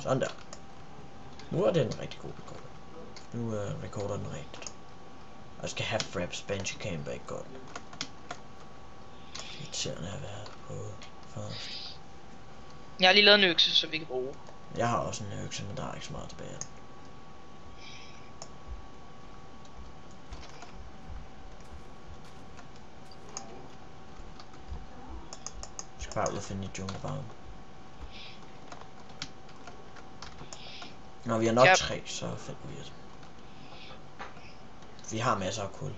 Sådan der. Nu er det en rigtig god rekord. Nu rekorder den rigtigt. Jeg skal have fraps, bench camp er ikke godt. Irriterende at være på først. Jeg har lige lavet en økse, så vi kan bruge. Jeg har også en økse, men der er ikke så meget tilbage. Jeg skal bare ud og finde et junglebarn. Når vi har nok 3, så finder vi det. Vi har masser af kul.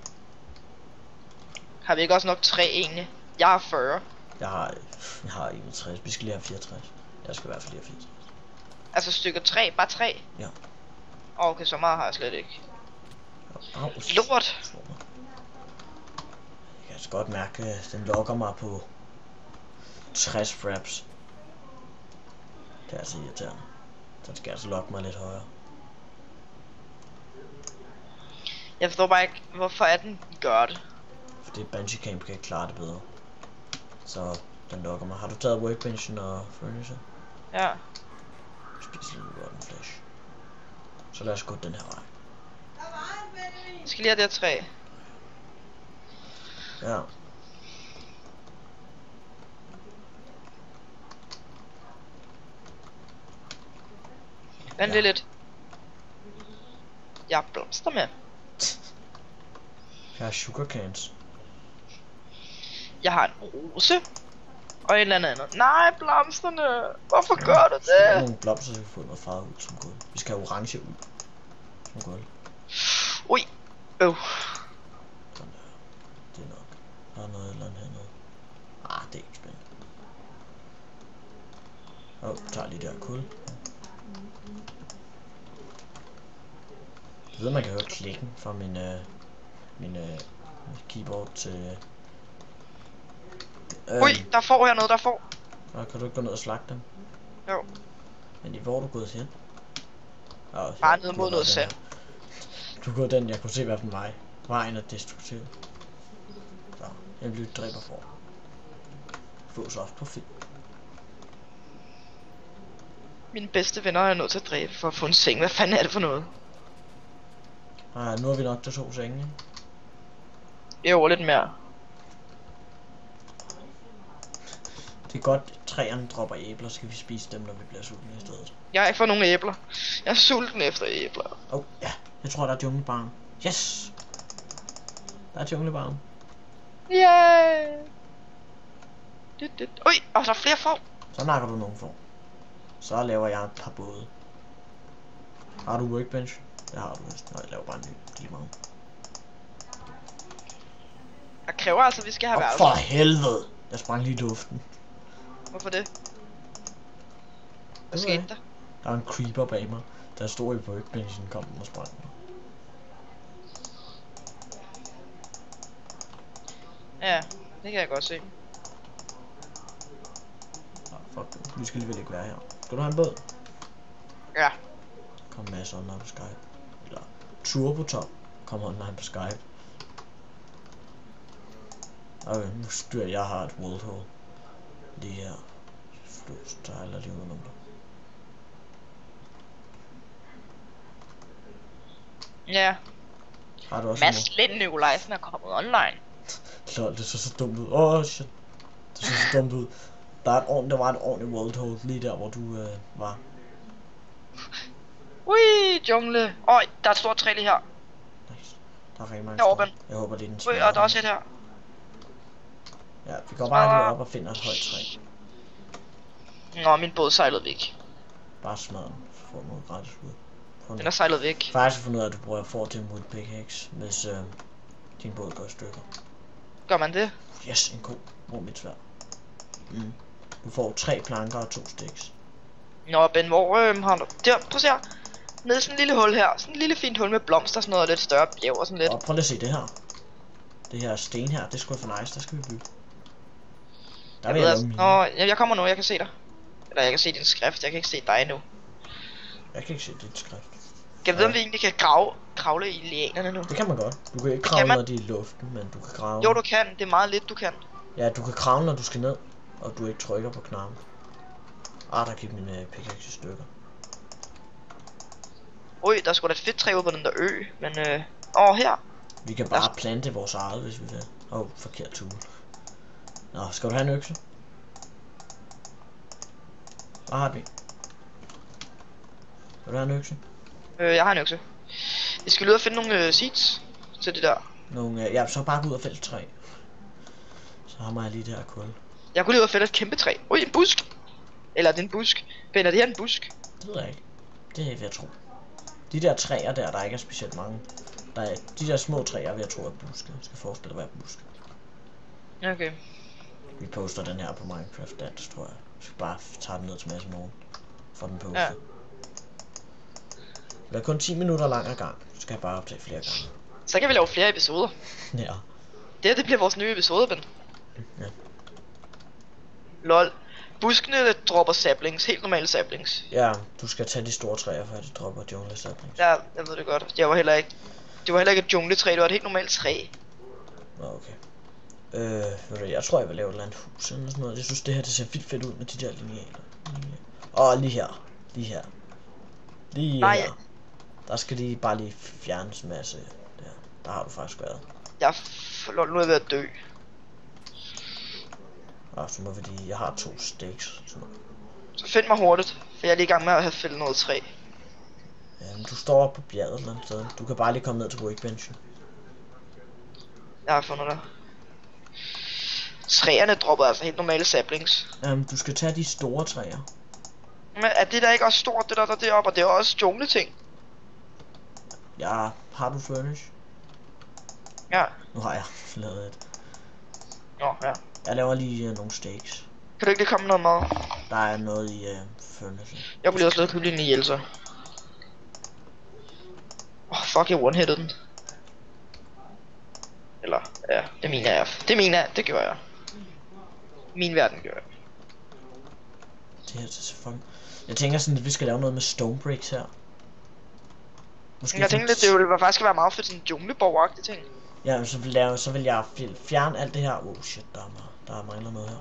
Har vi ikke også nok 3 egentlig? Jeg har 40. Jeg har 61. Vi skal lige have 64. Jeg skal i hvert fald lige have 64. Altså stykker 3, bare 3? Ja. Okay, så meget har jeg slet ikke. Au, lort! Jeg kan altså godt mærke, at den lokker mig på 60 fraps. Det er altså irriterende. Den skal altså lokke mig lidt højere. Jeg forstår bare ikke, hvorfor er den gør det. Fordi Banshee Camp kan ikke klare det bedre. Så den lokker mig. Har du taget workbenchen og furniture? Ja. Spis lidt rotten flesh. Så lad os gå den her vej. Jeg skal lige have det her træ. Ja. Vent lidt. Jeg blomster med. Jeg har sugar cans. Jeg har en rose. Og et eller andet. Nej, blomsterne. Hvorfor gør du det? Nogle blomster, så vi får noget farvet ud som guld. Vi skal have orange ud som guld. Ui. Sådan der. Det er nok. Der er noget eller andet hernede. Det er ikke spændende. Tager lige der kul. Jeg ved, man kan høre klikken fra min keyboard til... Ui, der får jeg noget, der får. Kan du ikke gå ned og slagte dem? Jo. Men hvor er du gået hen? Bare ned mod noget sand. Du går den, jeg kunne se hvad den vej. Vejen er destruktiv. Så, jeg bliver dræber for. Fås ofte på film. Mine bedste venner er nødt til at dræbe for at få en seng. Hvad fanden er det for noget? Nu har vi nok til 2 senge, ikke? Jo, lidt mere. Det er godt, træerne dropper æbler, så skal vi spise dem, når vi bliver sultne i stedet. Jeg har ikke fået nogen æbler. Jeg er sulten efter æbler. Ja, jeg tror, der er junglebarn. Yes! Der er junglebarn. Yay! Ui, og der er flere får. Så nakker du nogen får. Så laver jeg et par både. Har du workbench? Det har du vist. Nej, jeg laver bare en ny. Lige meget. Jeg kræver altså, at vi skal have værelse. For helvede! Jeg sprang lige i luften. Hvorfor det? Hvad skete der? Der var en creeper bag mig. Der stod i workbenchen, kom og sprang. Ja, det kan jeg godt se. Fuck, vi skal alligevel ikke være her. Skal du have en båd? Ja. Kom Mads online på Skype. Eller Turbotop. Kom online på Skype. Okay, nu styrer jeg har et world hole. Lige her. Så tager jeg lige udenom dig. Ja. Har du også Mads Lind Nikolajsen er kommet online. Lol, det så dumt ud. Shit. Det så dumt ud. Der var et ordentligt world hole lige der, hvor du var. Ui, jungle. Der er et stort træ lige her. Nice. Der er rigtig mange Heroppe. Jeg håber, det er den Ui, og der er også et her. Ja, vi går bare lige op og finder et højt træ. Nå, min båd sejlede væk. Bare smad den. Få noget gratis ud. Den er sejlet væk. Faktisk fundet ud af, at du bruger for til en wood pickaxe, hvis din båd går i stykker. Gør man det? Yes, en ko. Hvor mit sværd. Du får 3 planker og 2 sticks. Nå, Ben, hvor har du... Der, prøv at se her. Nede i sådan en lille hul her. Sådan en lille fint hul med blomster og sådan noget, og lidt større bjerg og sådan lidt. Og prøv lige at se det her. Det her sten her, det er sgu for nice, der skal vi bygge. Der vil jeg lave mine. Nå, jeg kommer nu, jeg kan se dig. Eller jeg kan se din skrift, jeg kan ikke se dig nu. Jeg kan ikke se dit skrift. Jeg ved, om vi egentlig kan kravle i lianerne nu. Det kan man godt. Du kan ikke kravle, når de er i luften, men du kan kravle. Jo, du kan. Det er meget lidt, du kan. Ja, du kan kravle, når du skal ned, og du ikke trykker på knappen. Der gik min pickaxe i stykker. Ui, der er sgu da et fedt træ ude på den der ø, men her. Vi kan bare plante vores eget, hvis vi vil. Forkert tool. Nå, skal du have en økse? Hvad har vi? Vil du have en økse? Jeg har en økse. Vi skal ud og finde nogle seeds til det der. Ja, så bare gå ud og fælde træ. Så har jeg lige det her kul. Jeg kunne lige ud og fælde et kæmpe træ. Ui, en busk! Eller er det en busk? Ben, er det her en busk? Det ved jeg ikke. Det er jeg ved at tro. De der træer der ikke er specielt mange. De der små træer, vil jeg tro er buske. Jeg skal forestille at være buske. Okay. Vi poster den her på Minecraft Dance, tror jeg. Vi skal bare tage den ned til masse morgen. For den postet. Ja. Det er kun 10 minutter lang ad gang. Så skal jeg bare optage flere gange. Så kan vi lave flere episoder. Ja. Det bliver vores nye episode, Ben. Ja. Lol. Buskene dropper saplings, helt normale saplings. Ja, du skal tage de store træer, før de dropper jungle saplings. Ja, jeg ved det godt. Det var heller ikke et jungletræ, det var et helt normalt træ. Okay. Jeg tror jeg vil lave et eller andet hus eller sådan noget. Jeg synes det her det ser vildt fedt ud med de der linealer. Lige her. Lige her. Der skal de bare lige fjernes en masse der. Der har du faktisk været. Jeg nu er jeg ved at dø. Så må fordi jeg har 2 steaks. Så find mig hurtigt, for jeg er lige i gang med at have fældet noget træ. Jamen du står oppe på bjerget et eller andet sted. Du kan bare lige komme ned til workbenchen. Jeg har fundet dig. Træerne dropper altså helt normale saplings. Du skal tage de store træer. Men er det der ikke også stort, det der deroppe, og det er også jungleting? Ja, har du furnish? Ja. Nu har jeg lavet et. Nå, ja. Jeg laver lige nogle steaks. Kan du ikke lige komme noget mad? Der er noget i furnace. Jeg kunne lige også lade kyllingen ihjel så. Fuck, jeg one-hittede den. Eller, ja, det mener jeg. Det gjorde jeg. Min verden gør jeg. Det her til fucking. Jeg tænker sådan, at vi skal lave noget med stone bricks her. Måske jeg tænkte lidt, det ville faktisk være meget fedt, sådan en jungleborg-agtig ting. Ja, så vil jeg fjerne alt det her. Shit, der mangler noget her.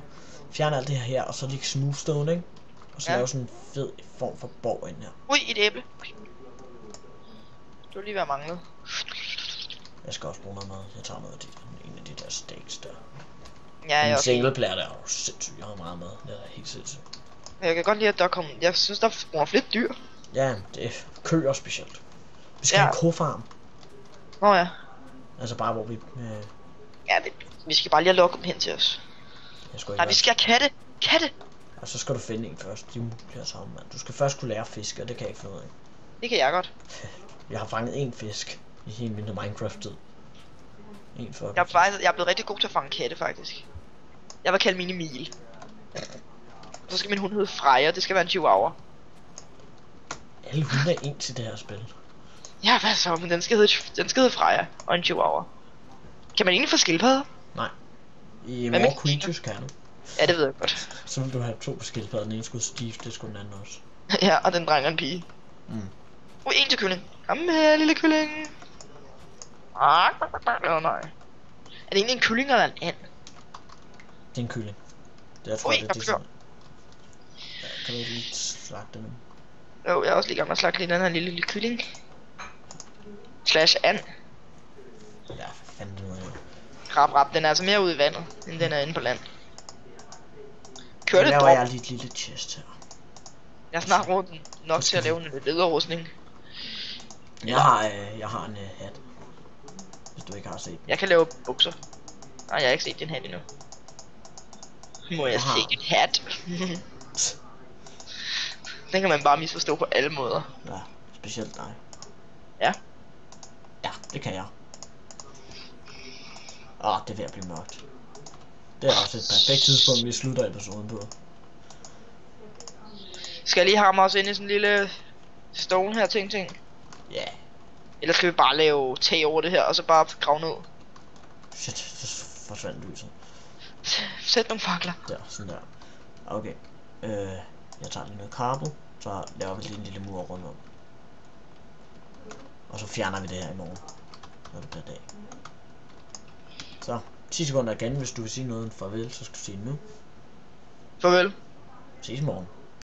Fjerne alt det her, og så lige smooth stone, ikke? Og så lave sådan en fed form for borg ind her. Ui, et æble. Du vil lige være manglet. Jeg skal også bruge noget mad. Jeg tager noget af en af de der steaks der. Ja, jeg også. Single player der er jo sindssygt. Jeg har meget mad. Det er helt sindssygt. Jeg kan godt lide, at der kommer. Jeg synes, der er flere dyr. Ja, det er køer specielt. Vi skal have en kofarm. Nå ja. Altså bare hvor vi... Ja, vi skal bare lige lokke dem hen til os. Nej, vi skal have katte. Og så skal du finde en først. De bliver sammen, mand. Du skal først kunne lære at fiske, og det kan jeg ikke finde ud af. Det kan jeg godt. Jeg har fanget 1 fisk i hele min Minecraft-tid. Jeg er blevet rigtig god til at fange katte, faktisk. Jeg vil kalde mine Emil. Så skal min hund hedde Freja, det skal være en chihuahua. Alle hunde er en til det her spil. Ja, hvad så? Men den skal hedde Freja og en chihuahua. Kan man egentlig få skildpadder? Nej. I More Creatures kan du. Ja, det ved jeg godt. Så vil du have 2 skildpadder. Den ene skulle Steve, det skulle den anden også. Ja, og den dreng og en pige. En til kylling. Kom her, lille kylling. Nej. Er det egentlig en kylling eller en and? Det er en kylling. Det jeg tror det er sådan. Ja, kan du ikke lige slagte den? Jo, jeg er også lige i gang med at slagte den her lille kylling. Slash and. Ja, hvad fanden det nu er. Rap, den er altså mere ude i vandet, end den er inde på land. Kør det drop. Jeg lige et lille chest her. Jeg er snart rundt nok til at lave en lederrustning. Jeg har en hat. Hvis du ikke har set. Jeg kan lave bukser. Nej, jeg har ikke set din hat endnu. Må jeg se din hat? Den kan man bare misforstå på alle måder. Ja, specielt dig. Ja. Ja, det kan jeg. Det er ved at blive mørkt. Det er også et perfekt tidspunkt, vi slutter episoden på. Skal jeg lige hamre os ind i sådan en lille stone her ting? Ja. Yeah. Eller skal vi bare lave tag over det her, og så bare grave ned? Shit, så forsvandt lyset. Sæt nogle fakler. Der, sådan der. Okay. Jeg tager lige noget karbon, så laver vi lige en lille mur rundt om. Og så fjerner vi det her i morgen. Når det bliver dag. Så, 10 sekunder igen, hvis du vil sige noget farvel, så skal du sige nu. Farvel. Ses i morgen.